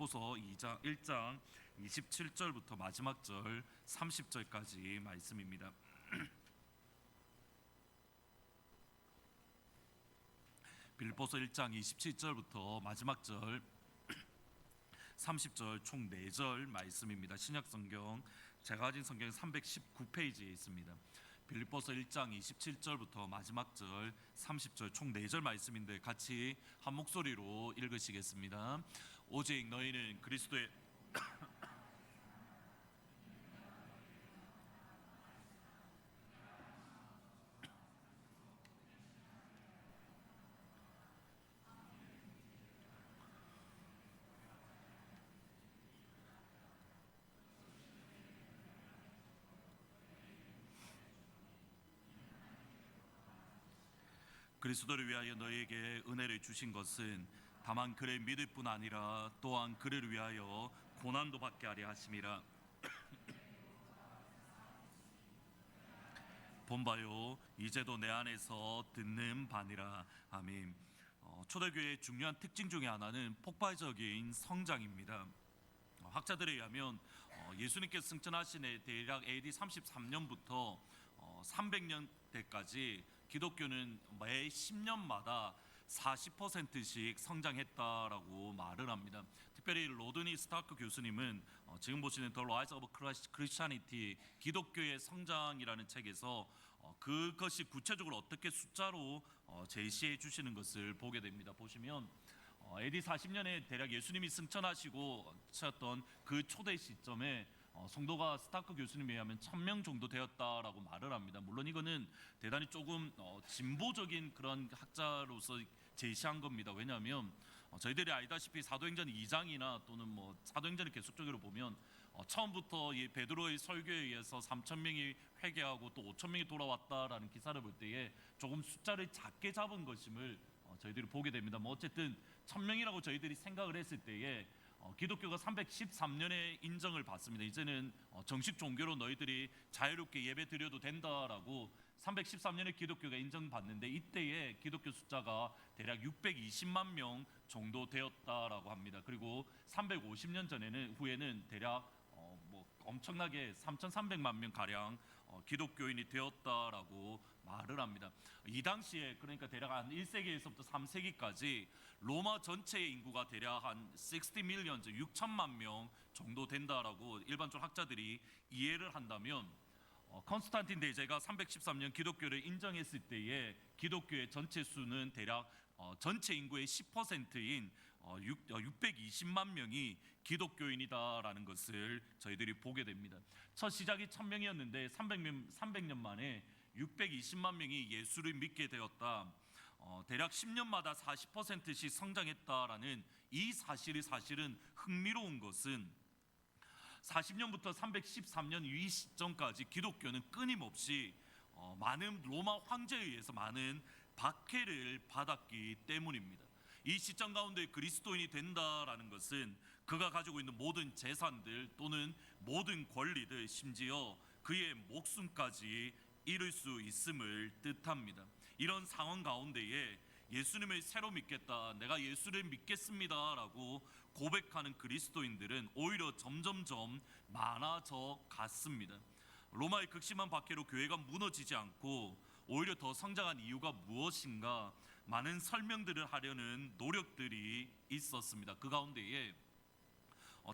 빌립보서 1장 27절부터 마지막 절 30절까지 말씀입니다. 빌립보서 1장 27절부터 마지막 절 30절 총 4절 말씀입니다. 신약성경 제가 가진 성경 319페이지에 있습니다. 빌립보서 1장 27절부터 마지막 절 30절 총 4절 말씀인데 같이 한 목소리로 읽으시겠습니다. 오직 너희는 그리스도의 그리스도를 위하여 너희에게 은혜를 주신 것은 다만 그를 믿을 뿐 아니라 또한 그를 위하여 고난도 받게 하려 하심이라. 본바요 이제도 내 안에서 듣는 바니라. 아멘. 초대교회의 중요한 특징 중에 하나는 폭발적인 성장입니다. 학자들에 의하면 예수님께서 승천하신 대략 AD 33년부터 300년대까지 기독교는 매 10년마다 40%씩 성장했다라고 말을 합니다. 특별히 로드니 스타크 교수님은 지금 보시는 The Rise of Christianity 기독교의 성장이라는 책에서 그것이 구체적으로 어떻게 숫자로 제시해 주시는 것을 보게 됩니다. 보시면 AD 40년에 대략 예수님이 승천하시고 찾았던 그 초대 시점에 성도가 스타크 교수님에 의하면 1000명 정도 되었다라고 말을 합니다. 물론 이거는 대단히 조금 진보적인 그런 학자로서 제시한 겁니다. 왜냐하면 저희들이 알다시피 사도행전 2장이나 또는 사도행전을 계속적으로 보면 처음부터 이 베드로의 설교에 의해서 3000명이 회개하고 또 5000명이 돌아왔다라는 기사를 볼 때에 조금 숫자를 작게 잡은 것임을 저희들이 보게 됩니다. 어쨌든 1000명이라고 저희들이 생각을 했을 때에 기독교가 313년에 인정을 받습니다. 이제는 정식 종교로 너희들이 자유롭게 예배 드려도 된다라고 313년에 기독교가 인정받는데 이때에 기독교 숫자가 대략 620만 명 정도 되었다라고 합니다. 그리고 350년 전에는 후에는 대략 엄청나게 3,300만 명 가량 기독교인이 되었다라고 말을 합니다. 이 당시에 그러니까 대략 한 1세기에서부터 3세기까지 로마 전체의 인구가 대략 한 60 밀리언, 6천만 명 정도 된다라고 일반적으로 학자들이 이해를 한다면 컨스탄틴 대제가 313년 기독교를 인정했을 때에 기독교의 전체 수는 대략 전체 인구의 10%인 620만 명이 기독교인이다라는 것을 저희들이 보게 됩니다. 첫 시작이 1000명이었는데 300년 만에 620만 명이 예수를 믿게 되었다. 대략 10년마다 40%씩 성장했다라는 이 사실이 사실은 흥미로운 것은 40년부터 313년 이 시점까지 기독교는 끊임없이 많은 로마 황제에 의해서 많은 박해를 받았기 때문입니다. 이 시점 가운데 그리스도인이 된다라는 것은 그가 가지고 있는 모든 재산들 또는 모든 권리들 심지어 그의 목숨까지 잃을 수 있음을 뜻합니다. 이런 상황 가운데에 예수님을 새로 믿겠다, 내가 예수를 믿겠습니다라고 고백하는 그리스도인들은 오히려 점점점 많아져 갔습니다. 로마의 극심한 박해로 교회가 무너지지 않고 오히려 더 성장한 이유가 무엇인가 많은 설명들을 하려는 노력들이 있었습니다. 그 가운데에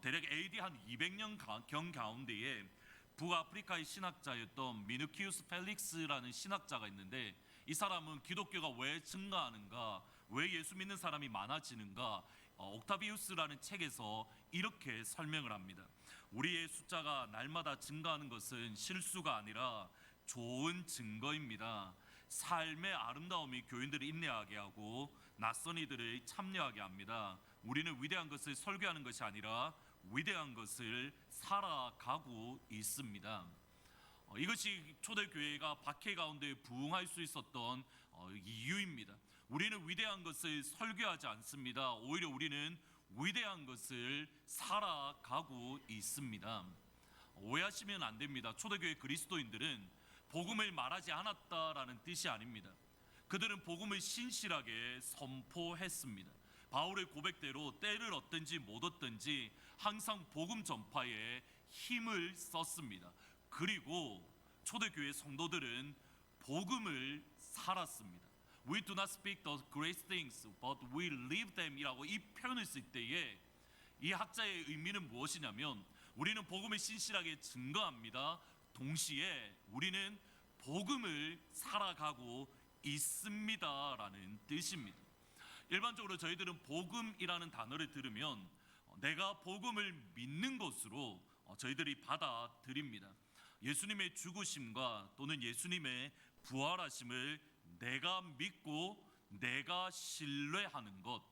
대략 AD 한 200년 경 가운데에 북아프리카의 신학자였던 미누키우스 펠릭스라는 신학자가 있는데 이 사람은 기독교가 왜 증가하는가, 왜 예수 믿는 사람이 많아지는가 옥타비우스라는 책에서 이렇게 설명을 합니다. 우리의 숫자가 날마다 증가하는 것은 실수가 아니라 좋은 증거입니다. 삶의 아름다움이 교인들을 인내하게 하고 낯선 이들을 참여하게 합니다. 우리는 위대한 것을 설교하는 것이 아니라 위대한 것을 살아가고 있습니다. 이것이 초대교회가 박해 가운데 부흥할 수 있었던 이유입니다. 우리는 위대한 것을 설교하지 않습니다. 오히려 우리는 위대한 것을 살아가고 있습니다. 오해하시면 안 됩니다. 초대교회 그리스도인들은 복음을 말하지 않았다라는 뜻이 아닙니다. 그들은 복음을 신실하게 선포했습니다. 바울의 고백대로 때를 얻든지 못 얻든지 항상 복음 전파에 힘을 썼습니다. 그리고 초대교회 성도들은 복음을 살았습니다. We do not speak the great things, but we live them 이라고 이 표현을 쓸 때에 이 학자의 의미는 무엇이냐면 우리는 복음을 신실하게 증거합니다. 동시에 우리는 복음을 살아가고 있습니다라는 뜻입니다. 일반적으로 저희들은 복음이라는 단어를 들으면 내가 복음을 믿는 것으로 저희들이 받아들입니다. 예수님의 죽으심과 또는 예수님의 부활하심을 내가 믿고 내가 신뢰하는 것,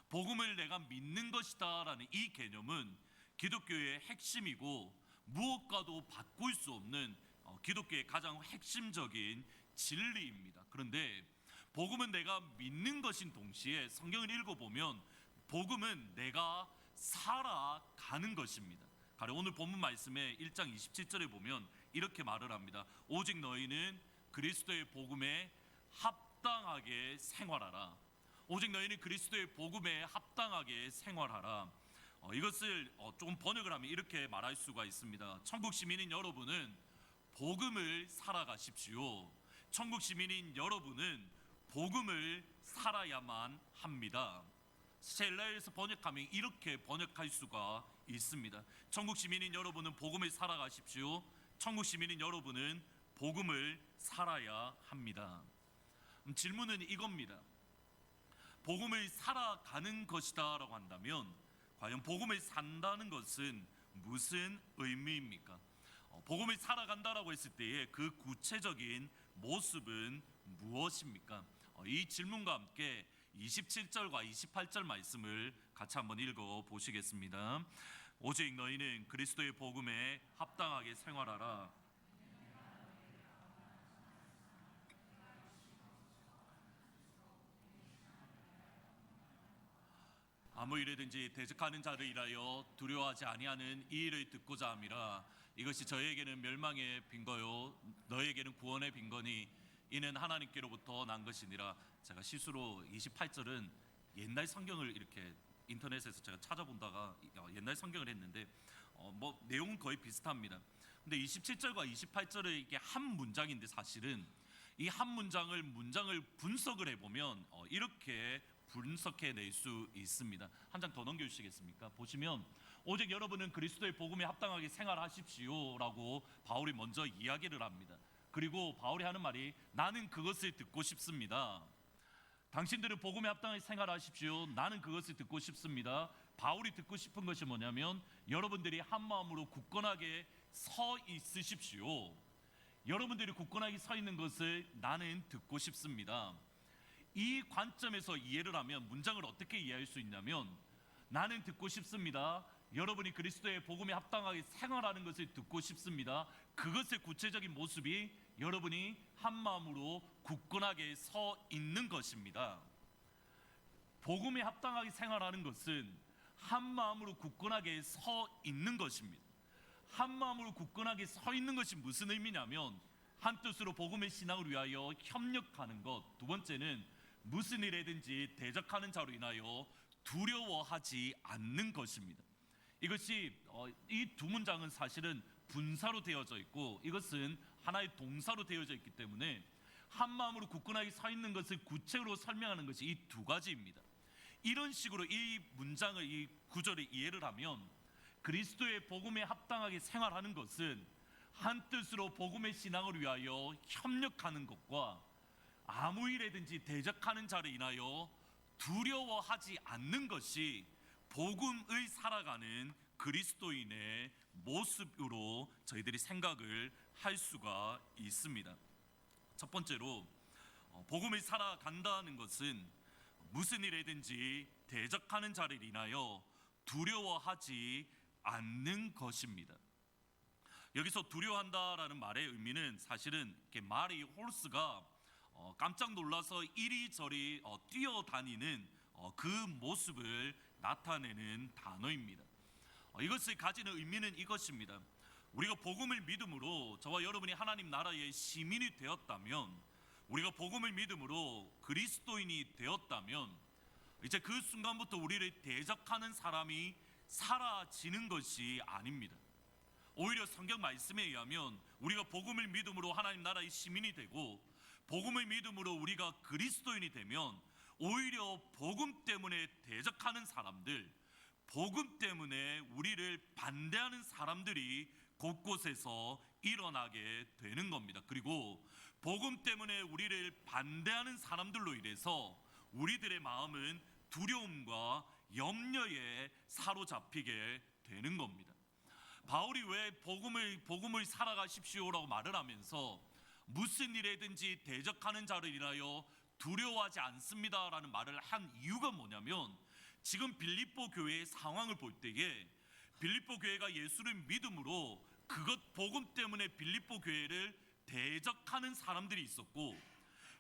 복음을 내가 믿는 것이다 라는 이 개념은 기독교의 핵심이고 무엇과도 바꿀 수 없는 기독교의 가장 핵심적인 진리입니다. 그런데 복음은 내가 믿는 것인 동시에 성경을 읽어보면 복음은 내가 살아가는 것입니다. 가령 오늘 본문 말씀에 1장 27절에 보면 이렇게 말을 합니다. 오직 너희는 그리스도의 복음에 합당하게 생활하라. 오직 너희는 그리스도의 복음에 합당하게 생활하라. 이것을 조금 번역을 하면 이렇게 말할 수가 있습니다. 천국 시민인 여러분은 복음을 살아가십시오. 천국 시민인 여러분은 복음을 살아야만 합니다. 헬라어에서 번역하면 이렇게 번역할 수가 있습니다. 천국 시민인 여러분은 복음을 살아가십시오. 천국 시민인 여러분은 복음을 살아야 합니다. 질문은 이겁니다. 복음을 살아가는 것이다 라고 한다면 과연 복음을 산다는 것은 무슨 의미입니까? 복음을 살아간다라고 했을 때의 그 구체적인 모습은 무엇입니까? 이 질문과 함께 27절과 28절 말씀을 같이 한번 읽어 보시겠습니다. 오직 너희는 그리스도의 복음에 합당하게 생활하라. 아무 일에든지 대적하는 자를 인하여 두려워하지 아니하는 이 일을 듣고자 함이라. 이것이 저희에게는 멸망의 빈거요 너희에게는 구원의 빈거니 이는 하나님께로부터 난 것이니라. 제가 실수로 28절은 옛날 성경을 이렇게 인터넷에서 제가 찾아본다가 옛날 성경을 했는데 뭐 내용은 거의 비슷합니다. 근데 27절과 28절은 이게 한 문장인데 사실은 이 한 문장을 분석을 해보면 이렇게 분석해낼 수 있습니다. 한 장 더 넘겨주시겠습니까? 보시면 오직 여러분은 그리스도의 복음에 합당하게 생활하십시오 라고 바울이 먼저 이야기를 합니다. 그리고 바울이 하는 말이 나는 그것을 듣고 싶습니다. 당신들은 복음에 합당하게 생활하십시오. 나는 그것을 듣고 싶습니다. 바울이 듣고 싶은 것이 뭐냐면 여러분들이 한 마음으로 굳건하게 서 있으십시오. 여러분들이 굳건하게 서 있는 것을 나는 듣고 싶습니다. 이 관점에서 이해를 하면 문장을 어떻게 이해할 수 있냐면 나는 듣고 싶습니다. 여러분이 그리스도의 복음에 합당하게 생활하는 것을 듣고 싶습니다. 그것의 구체적인 모습이 여러분이 한 마음으로 굳건하게 서 있는 것입니다. 복음에 합당하게 생활하는 것은 한 마음으로 굳건하게 서 있는 것입니다. 한 마음으로 굳건하게 서 있는 것이 무슨 의미냐면 한 뜻으로 복음의 신앙을 위하여 협력하는 것. 두 번째는 무슨 일에든지 대적하는 자로 인하여 두려워하지 않는 것입니다. 이것이 이 두 문장은 사실은 분사로 되어져 있고 이것은 하나의 동사로 되어져 있기 때문에 한 마음으로 굳건하게 서 있는 것을 구체로 설명하는 것이 이 두 가지입니다. 이런 식으로 이 문장을 이 구절을 이해를 하면 그리스도의 복음에 합당하게 생활하는 것은 한 뜻으로 복음의 신앙을 위하여 협력하는 것과 아무 일에든지 대적하는 자를 인하여 두려워하지 않는 것이 복음을 살아가는 그리스도인의 모습으로 저희들이 생각을 할 수가 있습니다. 첫 번째로 복음을 살아간다는 것은 무슨 일에든지 대적하는 자를 인하여 두려워하지 않는 것입니다. 여기서 두려워한다라는 말의 의미는 사실은 이렇게 말이 홀스가 깜짝 놀라서 이리저리 뛰어다니는 그 모습을 나타내는 단어입니다. 이것을 가지는 의미는 이것입니다. 우리가 복음을 믿음으로 저와 여러분이 하나님 나라의 시민이 되었다면, 우리가 복음을 믿음으로 그리스도인이 되었다면 이제 그 순간부터 우리를 대적하는 사람이 사라지는 것이 아닙니다. 오히려 성경 말씀에 의하면 우리가 복음을 믿음으로 하나님 나라의 시민이 되고 복음을 믿음으로 우리가 그리스도인이 되면 오히려 복음 때문에 대적하는 사람들, 복음 때문에 우리를 반대하는 사람들이 곳곳에서 일어나게 되는 겁니다. 그리고 복음 때문에 우리를 반대하는 사람들로 인해서 우리들의 마음은 두려움과 염려에 사로잡히게 되는 겁니다. 바울이 왜 복음을 살아가십시오라고 말을 하면서 무슨 일에든지 대적하는 자를 인하여 두려워하지 않습니다라는 말을 한 이유가 뭐냐면, 지금 빌립보 교회의 상황을 볼 때에 빌립보 교회가 예수를 믿음으로 그것 복음 때문에 빌립보 교회를 대적하는 사람들이 있었고,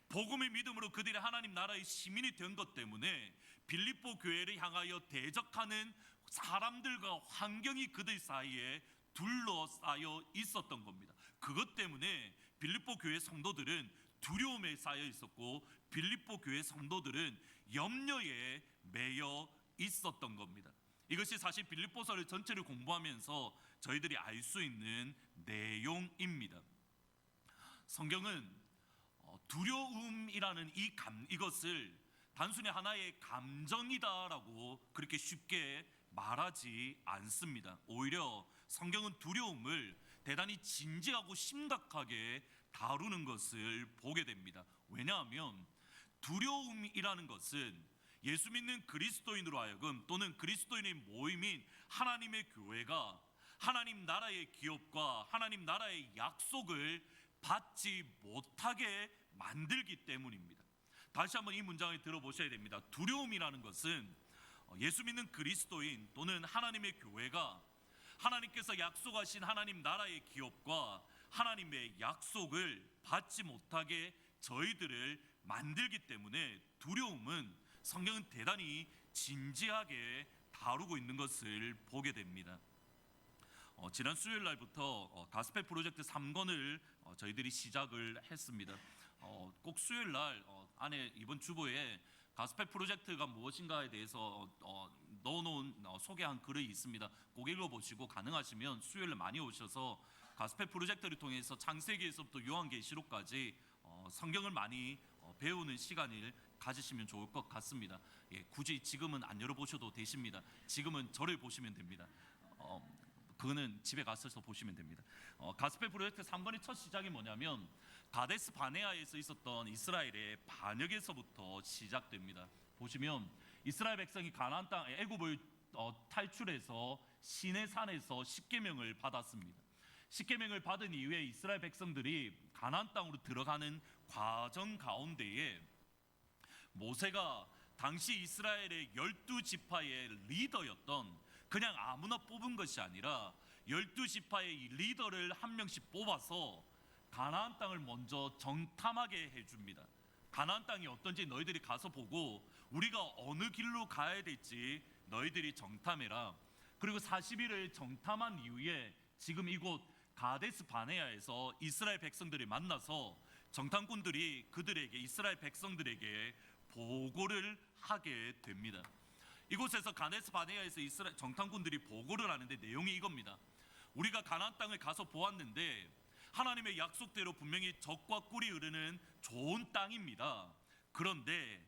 복음을 믿음으로 그들이 하나님 나라의 시민이 된 것 때문에 빌립보 교회를 향하여 대적하는 사람들과 환경이 그들 사이에 둘러싸여 있었던 겁니다. 그것 때문에 빌립보 교회 성도들은 두려움에 쌓여 있었고 빌립보 교회 성도들은 염려에 매여 있었던 겁니다. 이것이 사실 빌립보서를 전체를 공부하면서 저희들이 알 수 있는 내용입니다. 성경은 두려움이라는 이것을 단순히 하나의 감정이다라고 그렇게 쉽게 말하지 않습니다. 오히려 성경은 두려움을 대단히 진지하고 심각하게 다루는 것을 보게 됩니다. 왜냐하면 두려움이라는 것은 예수 믿는 그리스도인으로 하여금 또는 그리스도인의 모임인 하나님의 교회가 하나님 나라의 기업과 하나님 나라의 약속을 받지 못하게 만들기 때문입니다. 다시 한번 이 문장을 들어보셔야 됩니다. 두려움이라는 것은 예수 믿는 그리스도인 또는 하나님의 교회가 하나님께서 약속하신 하나님 나라의 기업과 하나님의 약속을 받지 못하게 저희들을 만들기 때문에 두려움은 성경은 대단히 진지하게 다루고 있는 것을 보게 됩니다. 지난 수요일 날부터 가스펠 프로젝트 3권을 저희들이 시작을 했습니다. 꼭 수요일 날 안에 이번 주보에 가스펠 프로젝트가 무엇인가에 대해서 넣어놓은 소개한 글이 있습니다. 꼭 읽어보시고 가능하시면 수요일 날 많이 오셔서 가스펠 프로젝트를 통해서 창세기에서부터 요한계시록까지 성경을 많이 배우는 시간을 가지시면 좋을 것 같습니다. 굳이 지금은 안 열어보셔도 되십니다. 지금은 저를 보시면 됩니다. 그거는 집에 가셔서 보시면 됩니다. 가스펠 프로젝트 3권의 첫 시작이 뭐냐면 가데스 바네아에서 있었던 이스라엘의 반역에서부터 시작됩니다. 보시면 이스라엘 백성이 가나안 땅 애굽을 탈출해서 시내산에서 십계명을 받았습니다. 십계명을 받은 이후에 이스라엘 백성들이 가나안 땅으로 들어가는 과정 가운데에 모세가 당시 이스라엘의 12지파의 리더였던, 그냥 아무나 뽑은 것이 아니라 12지파의 리더를 한 명씩 뽑아서 가나안 땅을 먼저 정탐하게 해줍니다. 가나안 땅이 어떤지 너희들이 가서 보고 우리가 어느 길로 가야 될지 너희들이 정탐해라. 그리고 40일을 정탐한 이후에 지금 이곳 가데스 바네아에서 이스라엘 백성들이 만나서 정탐꾼들이 그들에게, 이스라엘 백성들에게 보고를 하게 됩니다. 이곳에서 가데스 바네아에서 이스라엘 정탐꾼들이 보고를 하는데 내용이 이겁니다. 우리가 가나안 땅을 가서 보았는데 하나님의 약속대로 분명히 젖과 꿀이 흐르는 좋은 땅입니다. 그런데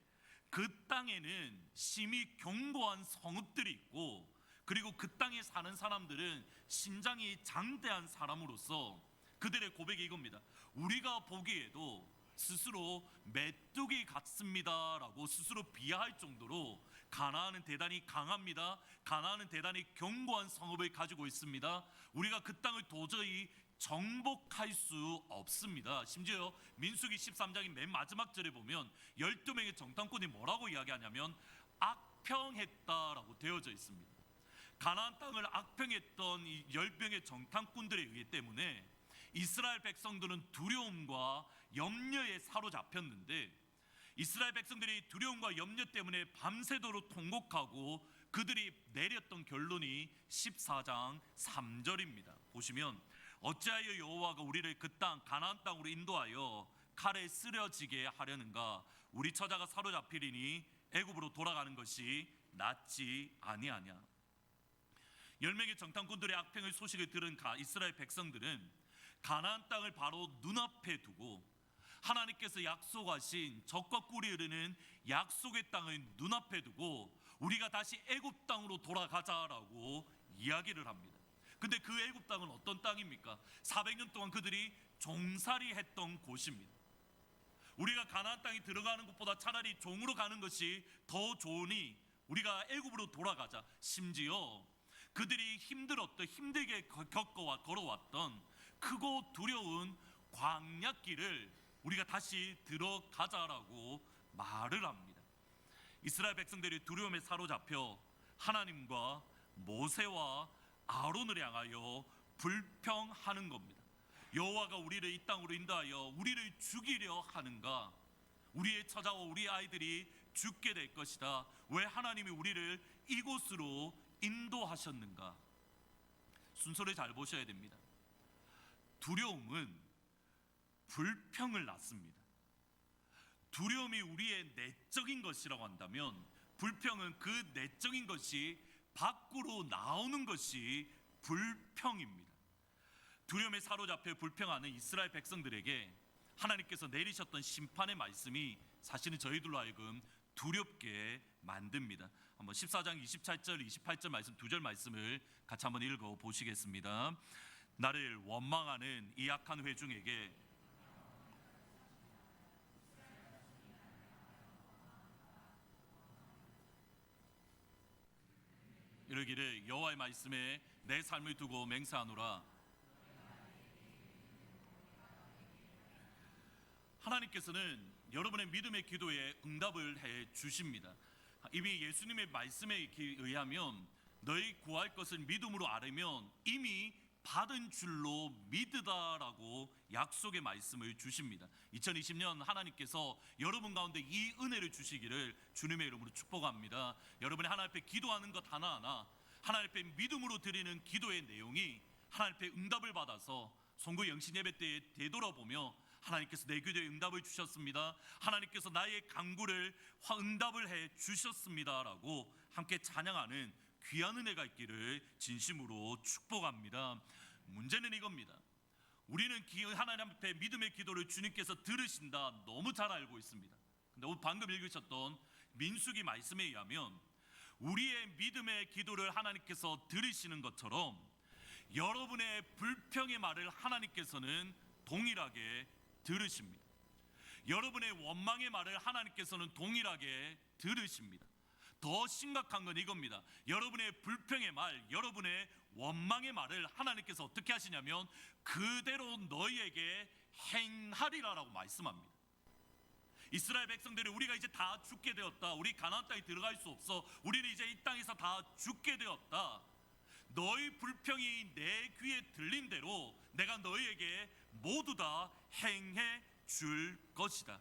그 땅에는 심히 견고한 성읍들이 있고, 그리고 그 땅에 사는 사람들은 신장이 장대한 사람으로서 그들의 고백이 이겁니다. 우리가 보기에도 스스로 메뚜기 같습니다 라고 스스로 비하할 정도로 가나안은 대단히 강합니다. 가나안은 대단히 견고한 성읍을 가지고 있습니다. 우리가 그 땅을 도저히 정복할 수 없습니다. 심지어 민수기 13장의 맨 마지막 절에 보면 12명의 정탐꾼이 뭐라고 이야기하냐면 악평했다라고 되어져 있습니다. 가나안 땅을 악평했던 이 10명의 정탐꾼들에 의해 때문에 이스라엘 백성들은 두려움과 염려에 사로잡혔는데, 이스라엘 백성들이 두려움과 염려 때문에 밤새도록 통곡하고 그들이 내렸던 결론이 14장 3절입니다. 보시면 어찌하여 여호와가 우리를 그 땅 가나안 땅으로 인도하여 칼에 쓰려지게 하려는가? 우리 처자가 사로잡히리니 애굽으로 돌아가는 것이 낫지 아니하냐. 10명의 정탐꾼들의 악행의 소식을 들은 이스라엘 백성들은 가나안 땅을 바로 눈앞에 두고 하나님께서 약속하신 젖과 꿀이 흐르는 약속의 땅을 눈앞에 두고 우리가 다시 애굽 땅으로 돌아가자라고 이야기를 합니다. 근데 그 애굽 땅은 어떤 땅입니까? 400년 동안 그들이 종살이 했던 곳입니다. 우리가 가나안 땅에 들어가는 것보다 차라리 종으로 가는 것이 더 좋으니 우리가 애굽으로 돌아가자. 심지어 그들이 힘들게 걸어왔던 크고 두려운 광야길을 우리가 다시 들어가자라고 말을 합니다. 이스라엘 백성들이 두려움에 사로잡혀 하나님과 모세와 아론을 향하여 불평하는 겁니다. 여호와가 우리를 이 땅으로 인도하여 우리를 죽이려 하는가? 우리의 처자와 우리 아이들이 죽게 될 것이다. 왜 하나님이 우리를 이곳으로 인도하셨는가? 순서를 잘 보셔야 됩니다. 두려움은 불평을 낳습니다. 두려움이 우리의 내적인 것이라고 한다면 불평은 그 내적인 것이 밖으로 나오는 것이 불평입니다. 두려움에 사로잡혀 불평하는 이스라엘 백성들에게 하나님께서 내리셨던 심판의 말씀이 사실은 저희들로 하여금 두렵게 만듭니다. 한번 14장 27절 28절 말씀 두 절 말씀을 같이 한번 읽어 보시겠습니다. 나를 원망하는 이 악한 회중에게 이르기를 여호와의 말씀에 내 삶을 두고 맹세하노라. 하나님께서는 여러분의 믿음의 기도에 응답을 해 주십니다. 이미 예수님의 말씀에 의하면 너희 구할 것을 믿음으로 아뢰면 이미 받은 줄로 믿으다라고 약속의 말씀을 주십니다. 2020년 하나님께서 여러분 가운데 이 은혜를 주시기를 주님의 이름으로 축복합니다. 여러분이 하나님 앞에 기도하는 것 하나하나 하나님 앞에 믿음으로 드리는 기도의 내용이 하나님 앞에 응답을 받아서 송구 영신 예배 때에 되돌아보며 하나님께서 내 기도에 응답을 주셨습니다. 하나님께서 나의 간구를 응답을 해 주셨습니다라고 함께 찬양하는 귀한 은혜가 있기를 진심으로 축복합니다. 문제는 이겁니다. 우리는 하나님 앞에 믿음의 기도를 주님께서 들으신다 너무 잘 알고 있습니다. 근데 오늘 방금 읽으셨던 민수기 말씀에 의하면 우리의 믿음의 기도를 하나님께서 들으시는 것처럼 여러분의 불평의 말을 하나님께서는 동일하게 들으십니다. 여러분의 원망의 말을 하나님께서는 동일하게 들으십니다. 더 심각한 건 이겁니다. 여러분의 불평의 말, 여러분의 원망의 말을 하나님께서 어떻게 하시냐면 그대로 너희에게 행하리라라고 말씀합니다. 이스라엘 백성들이 우리가 이제 다 죽게 되었다. 우리 가나안 땅에 들어갈 수 없어. 우리는 이제 이 땅에서 다 죽게 되었다. 너희 불평이 내 귀에 들린 대로 내가 너희에게 모두 다 행해 줄 것이다.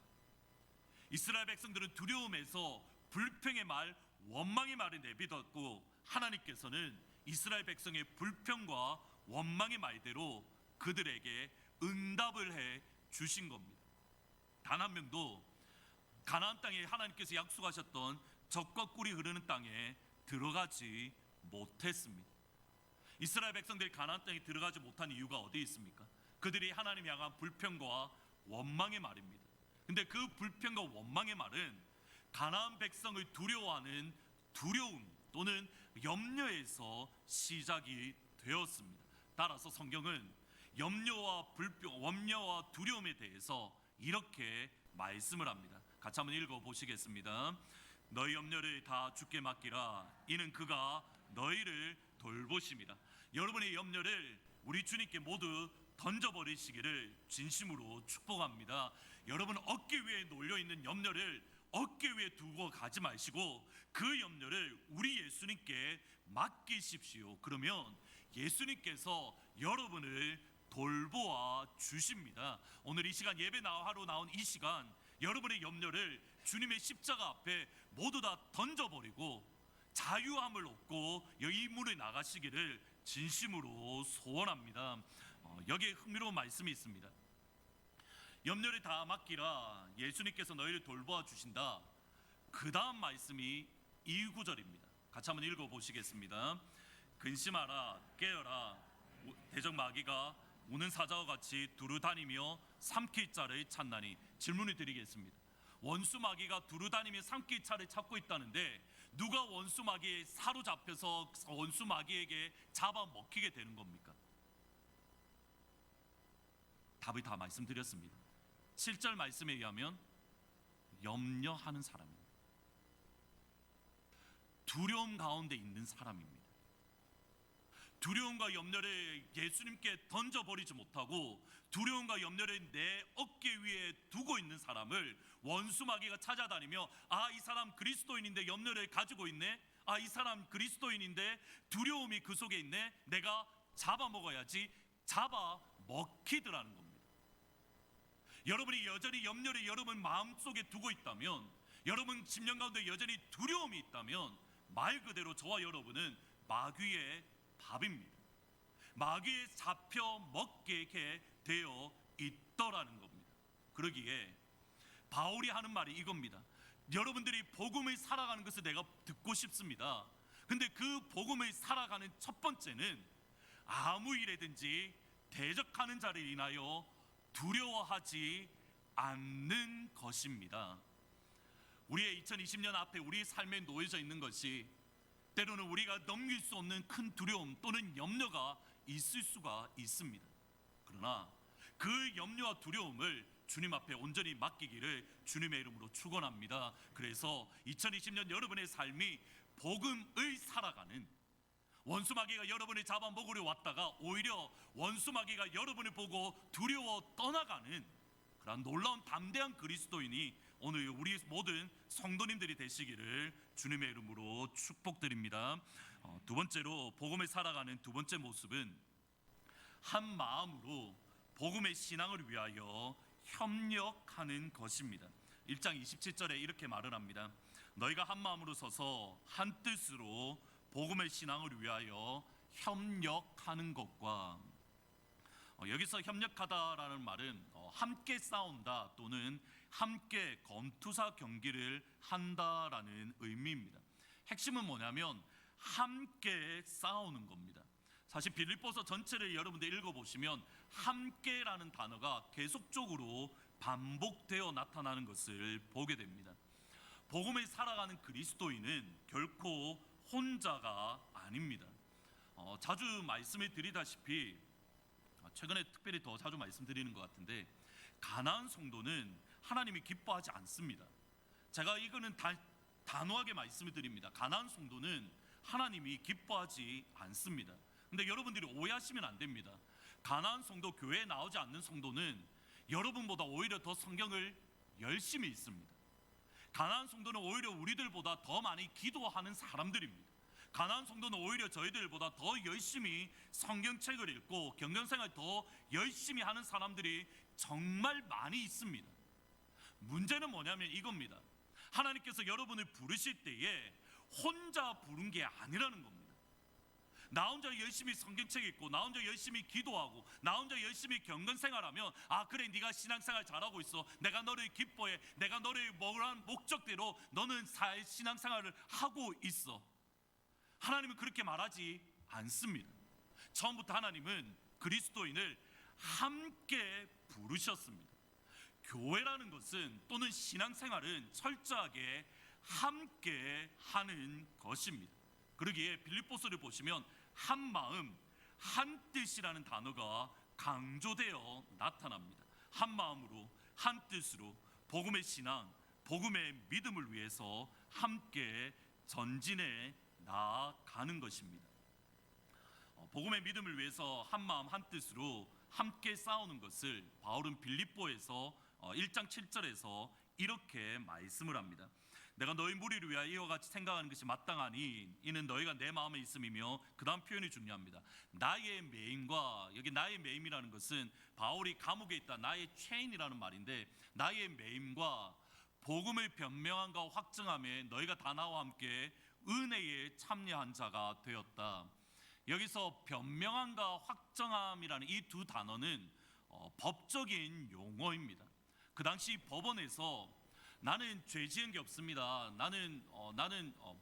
이스라엘 백성들은 두려움에서 불평의 말, 원망의 말을 내뱉었고 하나님께서는 이스라엘 백성의 불평과 원망의 말대로 그들에게 응답을 해 주신 겁니다. 단 한 명도 가나안 땅에 하나님께서 약속하셨던 젖과 꿀이 흐르는 땅에 들어가지 못했습니다. 이스라엘 백성들이 가나안 땅에 들어가지 못한 이유가 어디에 있습니까? 그들이 하나님 향한 불평과 원망의 말입니다. 근데 그 불평과 원망의 말은 가나안 백성을 두려워하는 두려움 또는 염려에서 시작이 되었습니다. 따라서 성경은 염려와 불평, 원려와 두려움에 대해서 이렇게 말씀을 합니다. 같이 한번 읽어 보시겠습니다. 너희 염려를 다 주께 맡기라. 이는 그가 너희를 돌보심이라. 여러분의 염려를 우리 주님께 모두 던져버리시기를 진심으로 축복합니다. 여러분 어깨 위에 놓여있는 염려를 어깨 위에 두고 가지 마시고 그 염려를 우리 예수님께 맡기십시오. 그러면 예수님께서 여러분을 돌보아 주십니다. 오늘 이 시간 예배 하러 나온 이 시간 여러분의 염려를 주님의 십자가 앞에 모두 다 던져버리고 자유함을 얻고 이 문을 나가시기를 진심으로 소원합니다. 여기에 흥미로운 말씀이 있습니다. 염려를 다 맡기라. 예수님께서 너희를 돌보아 주신다. 그 다음 말씀이 2구절입니다. 같이 한번 읽어보시겠습니다. 근심하라 깨어라 대적 마귀가 우는 사자와 같이 두루다니며 삼킬 자를 찾나니. 질문을 드리겠습니다. 원수 마귀가 두루다니며 삼킬 자를 찾고 있다는데 누가 원수 마귀에 사로잡혀서 원수 마귀에게 잡아먹히게 되는 겁니까? 답을 다 말씀드렸습니다. 7절 말씀에 의하면 염려하는 사람입니다. 두려움 가운데 있는 사람입니다. 두려움과 염려를 예수님께 던져버리지 못하고 두려움과 염려를 내 어깨 위에 두고 있는 사람을 원수 마귀가 찾아다니며 아, 이 사람 그리스도인인데 염려를 가지고 있네, 아, 이 사람 그리스도인인데 두려움이 그 속에 있네, 내가 잡아먹어야지, 잡아먹히더라는 겁니다. 여러분이 여전히 염려를 여러분 마음속에 두고 있다면, 여러분 심령 가운데 여전히 두려움이 있다면 말 그대로 저와 여러분은 마귀의 밥입니다. 마귀에 잡혀 먹게 되어 있더라는 겁니다. 그러기에 바울이 하는 말이 이겁니다. 여러분들이 복음을 살아가는 것을 내가 듣고 싶습니다. 근데 그 복음을 살아가는 첫 번째는 아무 일에든지 대적하는 자를 인하여 두려워하지 않는 것입니다. 우리의 2020년 앞에 우리의 삶에 놓여져 있는 것이 때로는 우리가 넘길 수 없는 큰 두려움 또는 염려가 있을 수가 있습니다. 그러나 그 염려와 두려움을 주님 앞에 온전히 맡기기를 주님의 이름으로 축원합니다. 그래서 2020년 여러분의 삶이 복음을 살아가는, 원수 마귀가 여러분을 잡아먹으려 왔다가 오히려 원수 마귀가 여러분을 보고 두려워 떠나가는 그런 놀라운 담대한 그리스도인이 오늘 우리 모든 성도님들이 되시기를 주님의 이름으로 축복드립니다. 두 번째로 복음을 살아가는 두 번째 모습은 한 마음으로 복음의 신앙을 위하여 협력하는 것입니다. 1장 27절에 이렇게 말을 합니다. 너희가 한 마음으로 서서 한 뜻으로 복음의 신앙을 위하여 협력하는 것과, 여기서 협력하다라는 말은 함께 싸운다 또는 함께 검투사 경기를 한다라는 의미입니다. 핵심은 뭐냐면 함께 싸우는 겁니다. 사실 빌립보서 전체를 여러분들 읽어보시면 함께라는 단어가 계속적으로 반복되어 나타나는 것을 보게 됩니다. 복음을 살아가는 그리스도인은 결코 혼자가 아닙니다. 자주 말씀을 드리다시피 최근에 특별히 더 자주 말씀드리는 것 같은데, 가나안 성도는 하나님이 기뻐하지 않습니다. 제가 이거는 단호하게 말씀을 드립니다. 가나안 성도는 하나님이 기뻐하지 않습니다. 근데 여러분들이 오해하시면 안 됩니다. 가나안 성도, 교회에 나오지 않는 성도는 여러분보다 오히려 더 성경을 열심히 읽습니다. 가나안 성도는 오히려 우리들보다 더 많이 기도하는 사람들입니다. 가나안 성도는 오히려 저희들보다 더 열심히 성경책을 읽고 경건생활 더 열심히 하는 사람들이 정말 많이 있습니다. 문제는 뭐냐면 이겁니다. 하나님께서 여러분을 부르실 때에 혼자 부른 게 아니라는 겁니다. 나 혼자 열심히 성경책 읽고 나 혼자 열심히 기도하고 나 혼자 열심히 경건생활하면 아 그래, 네가 신앙생활 잘하고 있어, 내가 너를 기뻐해, 내가 너를 먹으라는 목적대로 너는 신앙생활을 하고 있어. 하나님은 그렇게 말하지 않습니다. 처음부터 하나님은 그리스도인을 함께 부르셨습니다. 교회라는 것은 또는 신앙생활은 철저하게 함께 하는 것입니다. 그러기에 빌립보서를 보시면 한 마음, 한 뜻이라는 단어가 강조되어 나타납니다. 한 마음으로, 한 뜻으로 복음의 신앙, 복음의 믿음을 위해서 함께 전진해 나아가는 것입니다. 복음의 믿음을 위해서 한 마음 한 뜻으로 함께 싸우는 것을 바울은 빌립보에서 1장 7절에서 이렇게 말씀을 합니다. 내가 너희 무리를 위하여 이와 같이 생각하는 것이 마땅하니 이는 너희가 내 마음에 있음이며, 그 다음 표현이 중요합니다. 나의 매임과, 여기 나의 매임이라는 것은 바울이 감옥에 있다 나의 체인이라는 말인데, 나의 매임과 복음을 변명함과 확증함에 너희가 다 나와 함께 은혜에 참여한 자가 되었다. 여기서 변명함과 확정함이라는 이 두 단어는 법적인 용어입니다. 그 당시 법원에서 나는 죄 지은 게 없습니다. 나는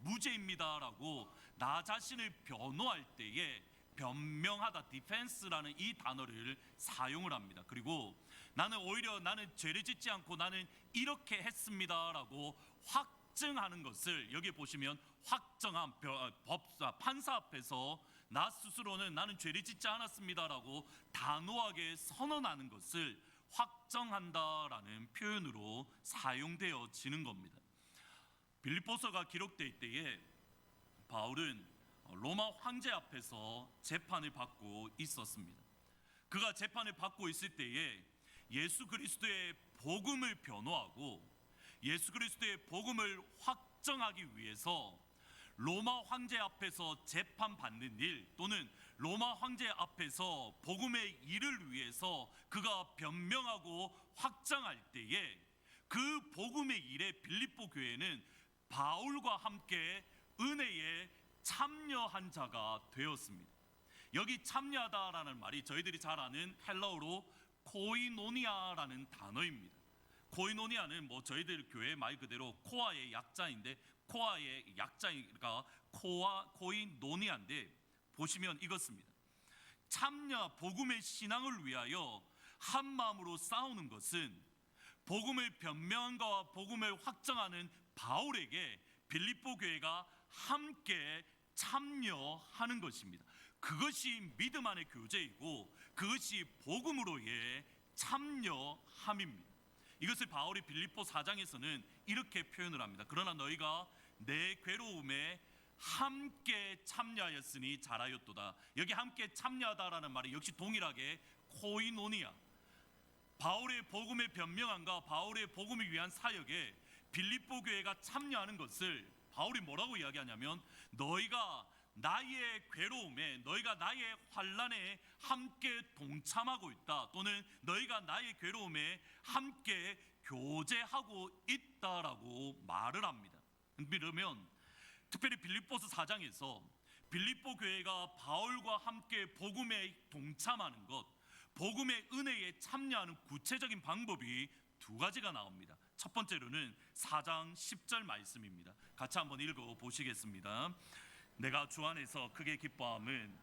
무죄입니다라고 나 자신을 변호할 때에 변명하다, 디펜스라는 이 단어를 사용을 합니다. 그리고 나는 오히려 나는 죄를 짓지 않고 나는 이렇게 했습니다라고 확증하는 것을, 여기 보시면 확정한 판사 앞에서 나 스스로는 나는 죄를 짓지 않았습니다라고 단호하게 선언하는 것을 확정한다라는 표현으로 사용되어지는 겁니다. 빌립보서가 기록될 때에 바울은 로마 황제 앞에서 재판을 받고 있었습니다. 그가 재판을 받고 있을 때에 예수 그리스도의 복음을 변호하고 예수 그리스도의 복음을 확정하기 위해서 로마 황제 앞에서 재판받는 일, 또는 로마 황제 앞에서 복음의 일을 위해서 그가 변명하고 확정할 때에 그 복음의 일에 빌립보 교회는 바울과 함께 은혜에 참여한 자가 되었습니다. 여기 참여하다라는 말이 저희들이 잘 아는 헬라어로 코이노니아라는 단어입니다. 코이노니아는 저희들 교회 말 그대로 코아의 약자인데, 코아의 약자가 코이노니아인데, 보시면 이것입니다. 참여, 복음의 신앙을 위하여 한 마음으로 싸우는 것은 복음을 변명한과 복음을 확정하는 바울에게 빌립보 교회가 함께 참여하는 것입니다. 그것이 믿음 안의 교제이고 그것이 복음으로의 참여함입니다. 이것을 바울이 빌립보 4장에서는 이렇게 표현을 합니다. 그러나 너희가 내 괴로움에 함께 참여하였으니 잘하였도다. 여기 함께 참여하다라는 말이 역시 동일하게 코이노니아, 바울의 복음의 변명함과 바울의 복음을 위한 사역에 빌립보 교회가 참여하는 것을 바울이 뭐라고 이야기하냐면, 너희가 나의 괴로움에, 너희가 나의 환난에 함께 동참하고 있다, 또는 너희가 나의 괴로움에 함께 교제하고 있다라고 말을 합니다. 그러면 특별히 빌립보서 4장에서 빌립보 교회가 바울과 함께 복음에 동참하는 것, 복음의 은혜에 참여하는 구체적인 방법이 두 가지가 나옵니다. 첫 번째로는 4장 10절 말씀입니다. 같이 한번 읽어 보시겠습니다. 내가 주 안에서 크게 기뻐함은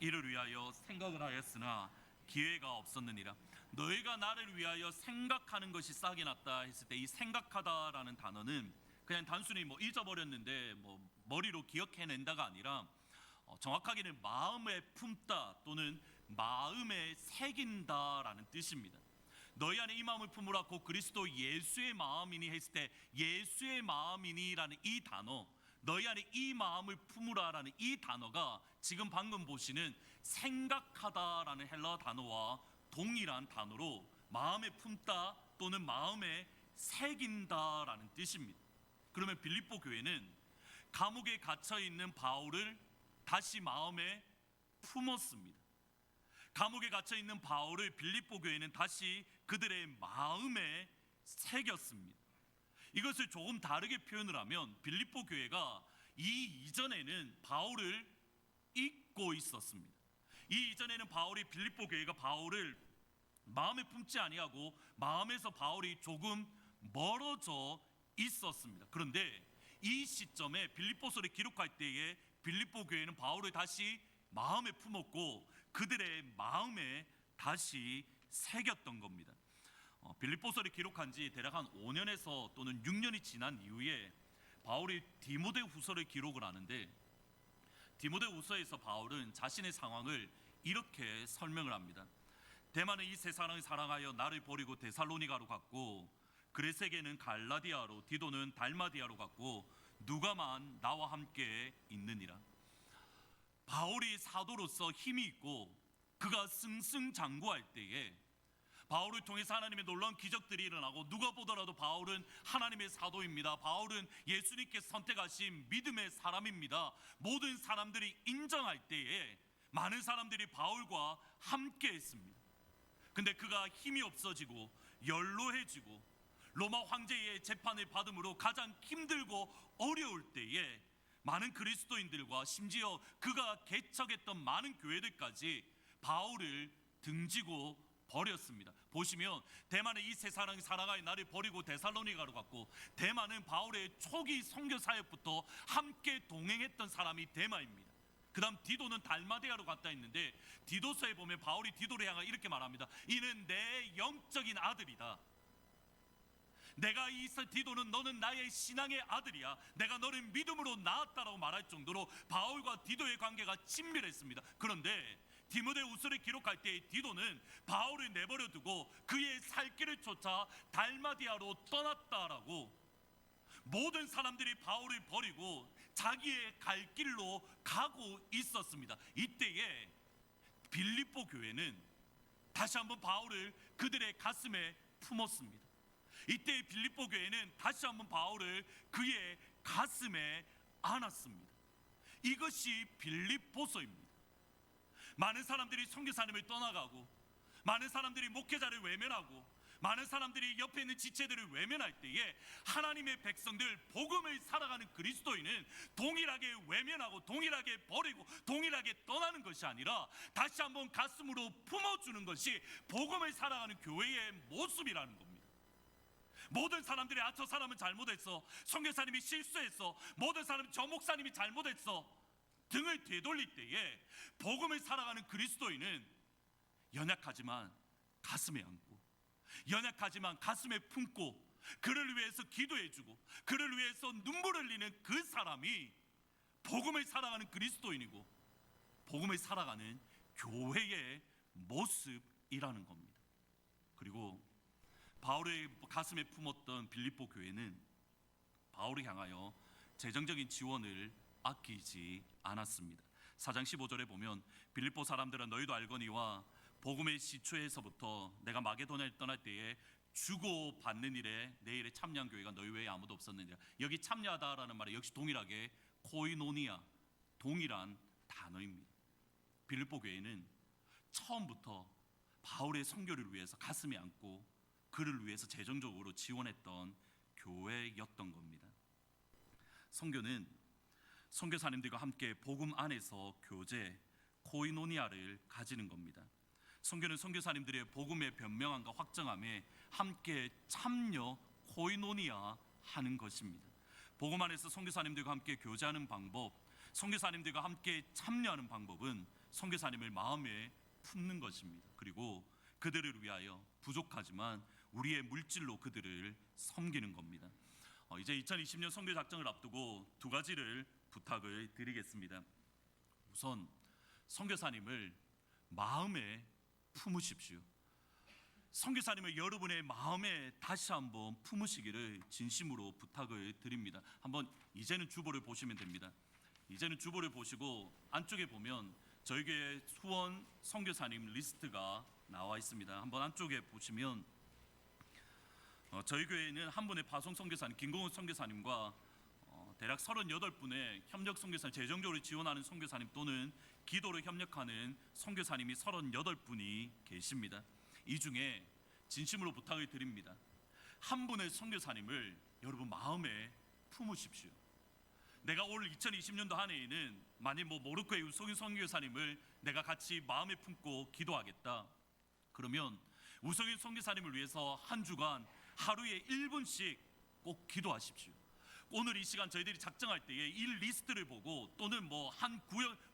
이를 위하여 생각을 하였으나 기회가 없었느니라. 너희가 나를 위하여 생각하는 것이 싹이 났다 했을 때, 이 생각하다라는 단어는 그냥 단순히 잊어버렸는데 머리로 기억해낸다가 아니라 정확하게는 마음에 품다 또는 마음에 새긴다라는 뜻입니다. 너희 안에 이 마음을 품으라 곧 그리스도 예수의 마음이니 했을 때, 예수의 마음이니라는 이 단어, 너희 안에 이 마음을 품으라라는 이 단어가 지금 방금 보시는 생각하다라는 헬라어 단어와 동일한 단어로 마음에 품다 또는 마음에 새긴다라는 뜻입니다. 그러면 빌립보 교회는 감옥에 갇혀 있는 바울을 다시 마음에 품었습니다. 감옥에 갇혀 있는 바울을 빌립보 교회는 다시 그들의 마음에 새겼습니다. 이것을 조금 다르게 표현을 하면 빌립보 교회가 이 이전에는 바울을 잊고 있었습니다. 이 이전에는 빌립보 교회가 바울을 마음에 품지 아니하고 마음에서 바울이 조금 멀어져 있었습니다. 그런데 이 시점에 빌립보서를 기록할 때에 빌립보 교회는 바울을 다시 마음에 품었고 그들의 마음에 다시 새겼던 겁니다. 빌립보서를 기록한 지 대략 한 5년에서 또는 6년이 지난 이후에 바울이 디모데후서를 기록을 하는데, 디모데후서에서 바울은 자신의 상황을 이렇게 설명을 합니다. 대만은 이 세상을 사랑하여 나를 버리고 데살로니가로 갔고, 그레세게는 갈라디아로, 디도는 달마디아로 갔고, 누가만 나와 함께 있느니라. 바울이 사도로서 힘이 있고 그가 승승장구할 때에 바울을 통해서 하나님의 놀라운 기적들이 일어나고, 누가 보더라도 바울은 하나님의 사도입니다, 바울은 예수님께서 선택하신 믿음의 사람입니다, 모든 사람들이 인정할 때에 많은 사람들이 바울과 함께 했습니다. 근데 그가 힘이 없어지고 연로해지고 로마 황제의 재판을 받음으로 가장 힘들고 어려울 때에 많은 그리스도인들과 심지어 그가 개척했던 많은 교회들까지 바울을 등지고 버렸습니다. 보시면 대만은 이 세 사람이 살아가야 나를 버리고 데살로니가로 갔고, 대만은 바울의 초기 선교 사역부터 함께 동행했던 사람이 데마입니다. 그 다음 디도는 달마데아로 갔다 했는데, 디도서에 보면 바울이 디도를 향해 이렇게 말합니다. 이는 내 영적인 아들이다. 내가 디도는 너는 나의 신앙의 아들이야. 내가 너를 믿음으로 낳았다라고 말할 정도로 바울과 디도의 관계가 친밀했습니다. 그런데 디모데후서를 기록할 때 디도는 바울을 내버려두고 그의 살 길을 쫓아 달마디아로 떠났다라고, 모든 사람들이 바울을 버리고 자기의 갈 길로 가고 있었습니다. 이때에 빌립보 교회는 다시 한번 바울을 그들의 가슴에 품었습니다. 이때 빌립보 교회는 다시 한번 바울을 그의 가슴에 안았습니다. 이것이 빌립보서입니다. 많은 사람들이 선교사님을 떠나가고, 많은 사람들이 목회자를 외면하고, 많은 사람들이 옆에 있는 지체들을 외면할 때에 하나님의 백성들, 복음을 살아가는 그리스도인은 동일하게 외면하고 동일하게 버리고 동일하게 떠나는 것이 아니라 다시 한번 가슴으로 품어주는 것이 복음을 살아가는 교회의 모습이라는 겁니다. 모든 사람들이 저 사람은 잘못했어, 선교사님이 실수했어, 모든 사람이 저 목사님이 잘못했어 등을 되돌릴 때에 복음을 살아가는 그리스도인은 연약하지만 가슴에 안고, 연약하지만 가슴에 품고, 그를 위해서 기도해주고 그를 위해서 눈물을 흘리는 그 사람이 복음을 살아가는 그리스도인이고 복음을 살아가는 교회의 모습이라는 겁니다. 그리고 바울의 가슴에 품었던 빌립보 교회는 바울을 향하여 재정적인 지원을 아끼지 않았습니다. 4장 15절에 보면 빌립보 사람들은 너희도 알거니와 복음의 시초에서부터 내가 마게도냐를 떠날 때에 주고 받는 일에 내 일에 참여한 교회가 너희 외에 아무도 없었느니라. 여기 참여하다라는 말이 역시 동일하게 코이노니아, 동일한 단어입니다. 빌립보 교회는 처음부터 바울의 선교를 위해서 가슴에 안고 그를 위해서 재정적으로 지원했던 교회였던 겁니다. 선교는 선교사님들과 함께 복음 안에서 교제, 코이노니아를 가지는 겁니다. 선교는 선교사님들의 복음의 변명함과 확정함에 함께 참여, 코이노니아 하는 것입니다. 복음 안에서 선교사님들과 함께 교제하는 방법, 선교사님들과 함께 참여하는 방법은 선교사님을 마음에 품는 것입니다. 그리고 그들을 위하여 부족하지만 우리의 물질로 그들을 섬기는 겁니다. 이제 2020년 선교 작정을 앞두고 두 가지를 부탁을 드리겠습니다. 우선 선교사님을 마음에 품으십시오. 선교사님을 여러분의 마음에 다시 한번 품으시기를 진심으로 부탁을 드립니다. 한번 이제는 주보를 보시면 됩니다. 이제는 주보를 보시고 안쪽에 보면 저희 교회 수원 선교사님 리스트가 나와 있습니다. 한번 안쪽에 보시면 저희 교회에는 한 분의 파송 선교사님 김공훈 선교사님과 대략 38분의 협력 선교사님, 재정적으로 지원하는 선교사님 또는 기도로 협력하는 선교사님이 38분이 계십니다. 이 중에 진심으로 부탁을 드립니다. 한 분의 선교사님을 여러분 마음에 품으십시오. 내가 올 2020년도 한 해에는 만일 모로코의 우석인 선교사님을 내가 같이 마음에 품고 기도하겠다. 그러면 우석인 선교사님을 위해서 한 주간 하루에 1분씩 꼭 기도하십시오. 오늘 이 시간 저희들이 작정할 때에 이 리스트를 보고 또는 한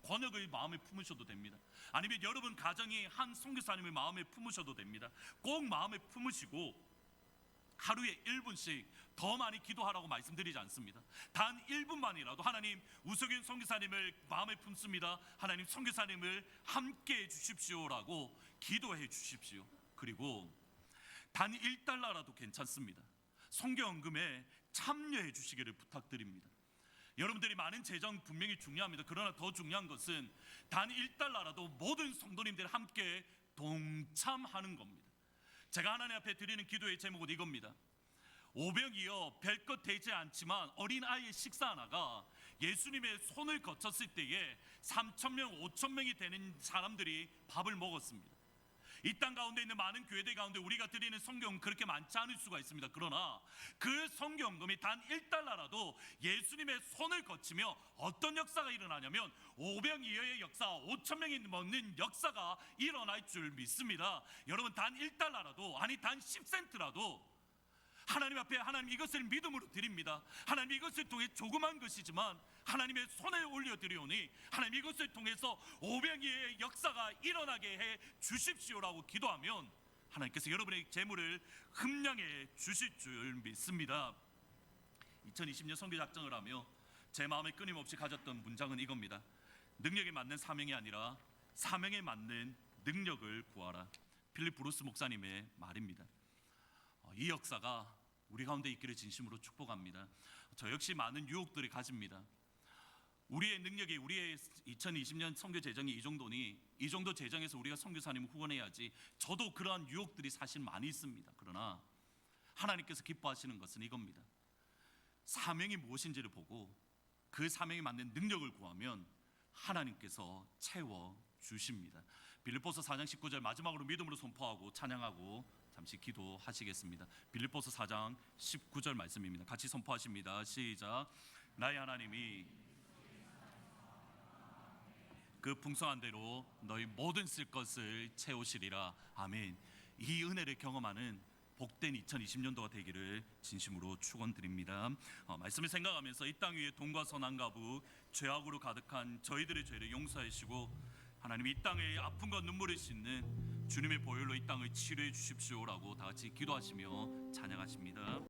권역을 마음에 품으셔도 됩니다. 아니면 여러분 가정이 한 선교사님을 마음에 품으셔도 됩니다. 꼭 마음에 품으시고 하루에 1분씩 더 많이 기도하라고 말씀드리지 않습니다. 단 1분만이라도 하나님 우석인 선교사님을 마음에 품습니다. 하나님 선교사님을 함께 해주십시오라고 기도해 주십시오. 그리고 단 1달러라도 괜찮습니다. 선교헌금에 참여해 주시기를 부탁드립니다. 여러분들이 많은 재정 분명히 중요합니다. 그러나 더 중요한 것은 단 1달러라도 모든 성도님들 함께 동참하는 겁니다. 제가 하나님 앞에 드리는 기도의 제목은 이겁니다. 오병이어 별것 되지 않지만 어린 아이의 식사 하나가 예수님의 손을 거쳤을 때에 3,000명, 5,000명이 되는 사람들이 밥을 먹었습니다. 이 땅 가운데 있는 많은 교회들 가운데 우리가 드리는 성경은 그렇게 많지 않을 수가 있습니다. 그러나 그 성경금이 단 1달러라도 예수님의 손을 거치며 어떤 역사가 일어나냐면 오병이어의 역사, 5,000명이 먹는 역사가 일어날 줄 믿습니다. 여러분, 단 1달러라도, 아니 단 10센트라도 하나님 앞에 하나님 이것을 믿음으로 드립니다. 하나님 이것을 통해 조그만 것이지만 하나님의 손에 올려드리오니 하나님 이것을 통해서 오병이어의 역사가 일어나게 해 주십시오라고 기도하면 하나님께서 여러분의 재물을 흠량해 주실 줄 믿습니다. 2020년 선교 작정을 하며 제 마음에 끊임없이 가졌던 문장은 이겁니다. 능력에 맞는 사명이 아니라 사명에 맞는 능력을 구하라. 필립 브루스 목사님의 말입니다. 이 역사가 우리 가운데 있기를 진심으로 축복합니다. 저 역시 많은 유혹들이 가집니다. 우리의 능력이, 우리의 2020년 선교 재정이 이 정도니 이 정도 재정에서 우리가 선교사님을 후원해야지. 저도 그러한 유혹들이 사실 많이 있습니다. 그러나 하나님께서 기뻐하시는 것은 이겁니다. 사명이 무엇인지를 보고 그 사명에 맞는 능력을 구하면 하나님께서 채워 주십니다. 빌립보서 4장 19절 마지막으로 믿음으로 선포하고 찬양하고 잠시 기도하시겠습니다. 빌립보서 4장 19절 말씀입니다. 같이 선포하십니다. 시작. 나의 하나님이 그 풍성한 대로 너희 모든 쓸 것을 채우시리라. 아멘. 이 은혜를 경험하는 복된 2020년도가 되기를 진심으로 축원드립니다. 말씀을 생각하면서 이 땅 위에 돈과 선한 가부, 죄악으로 가득한 저희들의 죄를 용서하시고 하나님 이 땅의 아픔과 눈물을 씻는 주님의 보혈로 이 땅을 치료해 주십시오라고 다 같이 기도하시며 찬양하십니다.